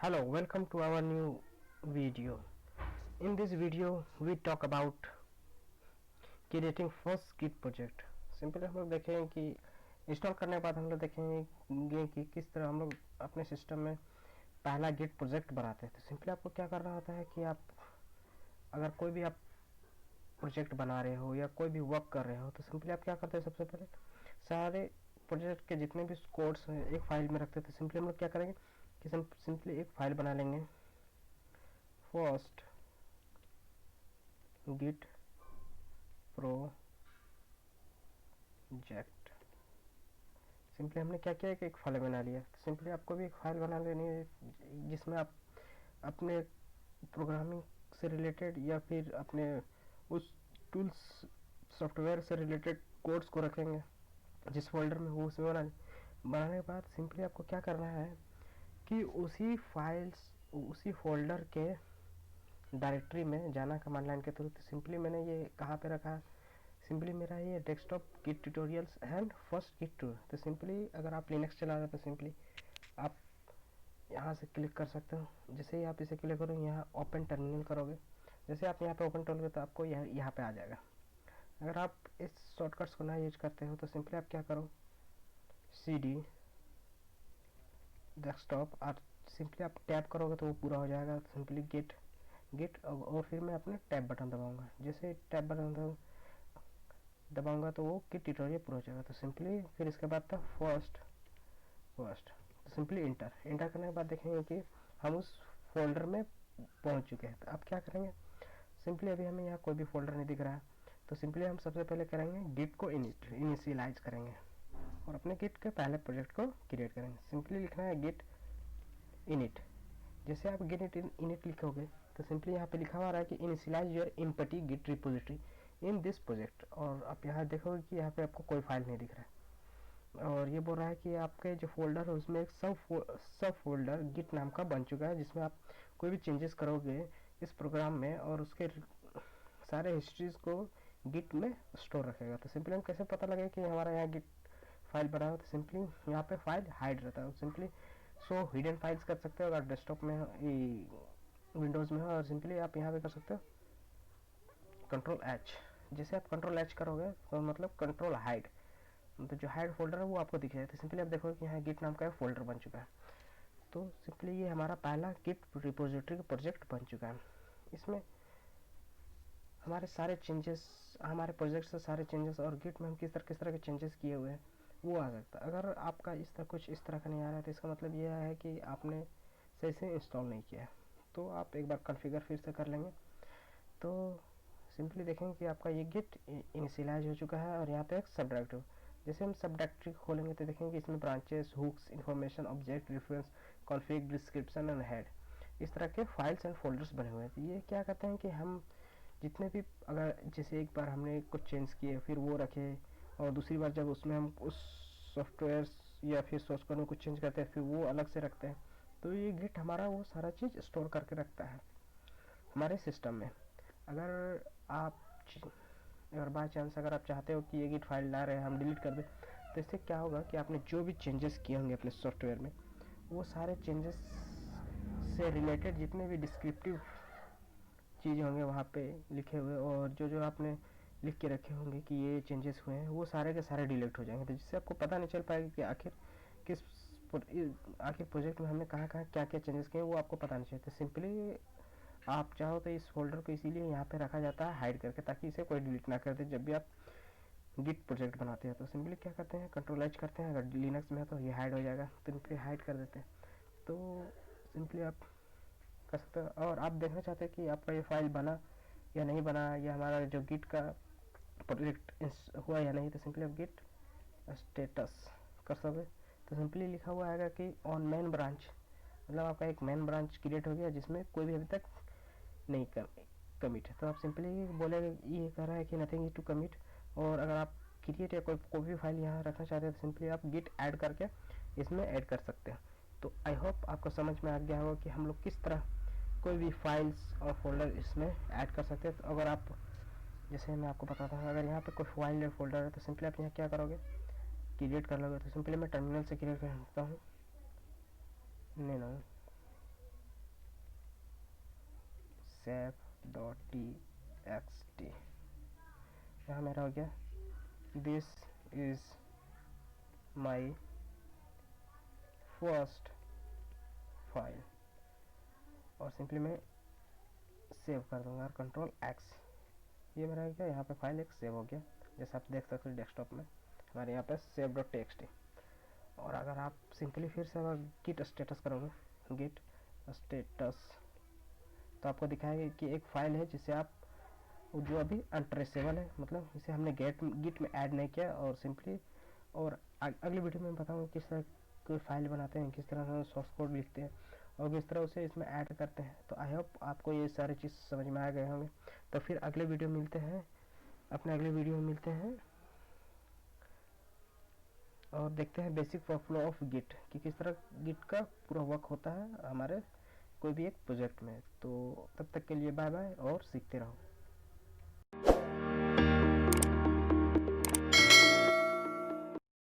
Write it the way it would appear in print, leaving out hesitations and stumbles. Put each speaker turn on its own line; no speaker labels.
Hello, welcome to our new video. In this video, we talk about creating first Git project. Simply हम लोग देखेंगे कि install करने के बाद हम लोग देखेंगे कि किस तरह हम लोग अपने सिस्टम में पहला गिट प्रोजेक्ट बनाते हैं। तो सिंपली आपको क्या करना होता है कि आप अगर कोई भी आप प्रोजेक्ट बना रहे हो या कोई भी वर्क कर रहे हो तो सिंपली आप क्या करते हैं, सबसे पहले सारे प्रोजेक्ट के जितने भी कोड्स हैं एक फाइल में रखते हैं। तो सिंपली हम लोग क्या करेंगे कि सिंपली एक फाइल बना लेंगे, फर्स्ट गिट प्रोजेक्ट। सिंपली हमने क्या किया कि एक फाइल बना लिया। तो सिंपली आपको भी एक फाइल बना लेनी है जिसमें आप अपने प्रोग्रामिंग से रिलेटेड या फिर अपने उस टूल्स सॉफ्टवेयर से रिलेटेड कोड्स को रखेंगे जिस फोल्डर में वो उसमें बनाने के बाद सिंपली आपको क्या करना है कि उसी फोल्डर के डायरेक्टरी में जाना कमांड लाइन के थ्रू। तो सिंपली मैंने ये कहाँ पे रखा है, सिंपली मेरा ये desktop git tutorials and first git tour. तो सिंपली अगर आप लिनक्स चला रहे हो तो सिंपली आप यहाँ से क्लिक कर सकते हो। जैसे ही आप इसे क्लिक करोगे यहाँ ओपन टर्मिनल करोगे, जैसे आप यहाँ पे ओपन करोगे तो आपको यहाँ पे आ जाएगा। अगर आप इस शॉर्टकट्स को ना यूज करते हो तो सिंपली आप क्या करो, CD डेस्कटॉप और सिंपली आप टैप करोगे तो वो पूरा हो जाएगा। सिंपली गिट और फिर मैं अपने टैब बटन दबाऊंगा। जैसे टैब बटन दबाऊंगा तो वो गिट ट्यूटोरियल पूरा हो जाएगा। तो सिंपली फिर इसके बाद था फर्स्ट तो सिंपली इंटर करने के बाद देखेंगे कि हम उस फोल्डर में पहुंच चुके हैं। तो अब क्या करेंगे, सिंपली अभी हमें यहाँ कोई भी फोल्डर नहीं दिख रहा है तो सिंपली हम सबसे पहले करेंगे गिट को इनिशियलाइज करेंगे और अपने गिट के पहले प्रोजेक्ट को क्रिएट करेंगे। सिंपली लिखना है गिट इनिट। जैसे आप गिट इनिट लिखोगे तो सिंपली यहाँ पे लिखा हुआ रहा है कि initialise your empty git repository in this project. और आप यहाँ देखोगे कि यहाँ पे आपको कोई फाइल नहीं दिख रहा है और ये बोल रहा है कि आपके जो फोल्डर है उसमें एक सब फोल्डर गिट नाम का बन चुका है जिसमें आप कोई भी चेंजेस करोगे इस प्रोग्राम में और उसके सारे हिस्ट्रीज को गिट में स्टोर रखेगा। तो सिंपली हम कैसे पता लगे कि हमारा यहाँ गिट फाइल बना हो, तो सिंपली यहाँ पे फाइल हाइड रहता है। सिंपली सो हिडन फाइल्स कर सकते हो अगर डेस्कटॉप में विंडोज़ में हो, और सिंपली आप यहाँ पे कर सकते हो Ctrl+H। जैसे आप Ctrl+H करोगे तो मतलब कंट्रोल हाइड, तो जो हाइड फोल्डर है वो आपको दिख जाए। तो सिंपली आप देखोगे कि यहाँ गिट नाम का फोल्डर बन चुका है। तो सिंपली ये हमारा पहला गिट रिपोजिटरी का प्रोजेक्ट बन चुका है। इसमें हमारे सारे चेंजेस, हमारे प्रोजेक्ट से सारे चेंजेस और गिट में हम किस तरह के चेंजेस किए हुए हैं वो आ सकता है। अगर आपका कुछ इस तरह का नहीं आ रहा है तो इसका मतलब यह है कि आपने सही से इंस्टॉल नहीं किया है। तो आप एक बार कॉन्फ़िगर फिर से कर लेंगे तो सिंपली देखेंगे कि आपका ये गिट इनिशियलाइज हो चुका है। और यहाँ पे एक सब डायरेक्टरी, जैसे हम सब डायरेक्टरी खोलेंगे तो देखेंगे कि इसमें branches, hooks, information, object, reference, config, description and head, इस तरह के फाइल्स एंड फोल्डर्स बने हुए हैं। तो ये क्या करते हैं कि हम जितने भी, अगर जैसे एक बार हमने कुछ चेंज किए फिर वो रखे और दूसरी बार जब उसमें हम उस सॉफ्टवेयर या फिर सोर्स कोड में कुछ चेंज करते हैं फिर वो अलग से रखते हैं, तो ये गिट हमारा वो सारा चीज़ स्टोर करके रखता है हमारे सिस्टम में। अगर बाय चांस अगर आप चाहते हो कि ये गिट फाइल ला रहे हैं हम डिलीट कर दें, तो इससे क्या होगा कि आपने जो भी चेंजेस किए होंगे अपने सॉफ्टवेयर में वो सारे चेंजेस से रिलेटेड जितने भी डिस्क्रिप्टिव चीज़ होंगे वहाँ पे लिखे हुए और जो आपने लिख के रखे होंगे कि ये चेंजेस हुए हैं वो सारे के सारे डिलीट हो जाएंगे। तो जिससे आपको पता नहीं चल पाएगा कि आखिर प्रोजेक्ट में हमने कहाँ क्या क्या चेंजेस किए वो आपको पता नहीं चलता। तो सिंपली आप चाहो तो इस फोल्डर को इसीलिए यहाँ पे रखा जाता है हाइड करके, ताकि इसे कोई डिलीट ना कर दे जब भी आप गिट प्रोजेक्ट बनाते हैं। तो सिंपली क्या करते हैं, Ctrl+H करते हैं। अगर लिनक्स में है तो ये हाइड हो जाएगा तो सिंपली हाइड कर देते हैं। तो सिंपली आप कर सकते हो। और आप देखना चाहते हैं कि आपका ये फाइल बना या नहीं बना, या हमारा जो गिट का प्रोजेक्ट हुआ या नहीं, तो सिंपली आप गिट स्टेटस कर सकते। तो सिंपली लिखा हुआ आएगा कि ऑन मेन ब्रांच, मतलब आपका एक मेन ब्रांच क्रिएट हो गया जिसमें कोई भी अभी तक नहीं कमिट है। तो आप सिंपली बोलेंगे ये कह रहा है कि नथिंग इज टू कमिट। और अगर आप क्रिएट या कोई भी फाइल यहाँ रखना चाहते हैं तो सिंपली आप गिट ऐड करके इसमें ऐड कर सकते हैं। तो आई होप आपको समझ में आ गया होगा कि हम लोग किस तरह कोई भी फाइल्स और फोल्डर इसमें ऐड कर सकते हैं। तो अगर आप, जैसे मैं आपको बताता हूँ, अगर यहाँ पे कोई फाइल या फोल्डर है तो सिंपली आप यहाँ क्या करोगे, क्रिएट कर लोगे। तो सिंपली मैं टर्मिनल से क्रिएट कर सकता हूँ। नहीं save.txt, यहाँ मेरा हो गया this is my first file, और सिंपली मैं सेव कर दूंगा और कंट्रोल एक्स, ये मेरा हो गया, यहाँ पे फाइल एक सेव हो गया। जैसे आप देख सकते हो डेस्कटॉप में हमारे यहाँ पे save.txt। और अगर आप सिंपली फिर से अगर गिट स्टेटस करोगे, गिट स्टेटस, तो आपको दिखाएगा कि एक फाइल है जिसे आप, जो अभी अनट्रेसेबल है, मतलब इसे हमने गिट में ऐड नहीं किया। और सिंपली, और अगली वीडियो में बताऊंगा किस तरह कोई फाइल बनाते हैं, किस तरह से सोर्स कोड लिखते हैं और किस तरह उसे इसमें ऐड करते हैं। तो आई होप आपको ये सारी चीज़ समझ में आ गए होंगे। तो फिर अगले वीडियो मिलते हैं, अपने अगले वीडियो में मिलते हैं और देखते हैं बेसिक वर्कफ्लो ऑफ गिट, कि किस तरह गिट का पूरा वर्क होता है हमारे कोई भी एक प्रोजेक्ट में। तो तब तक के लिए बाय बाय और सीखते रहो।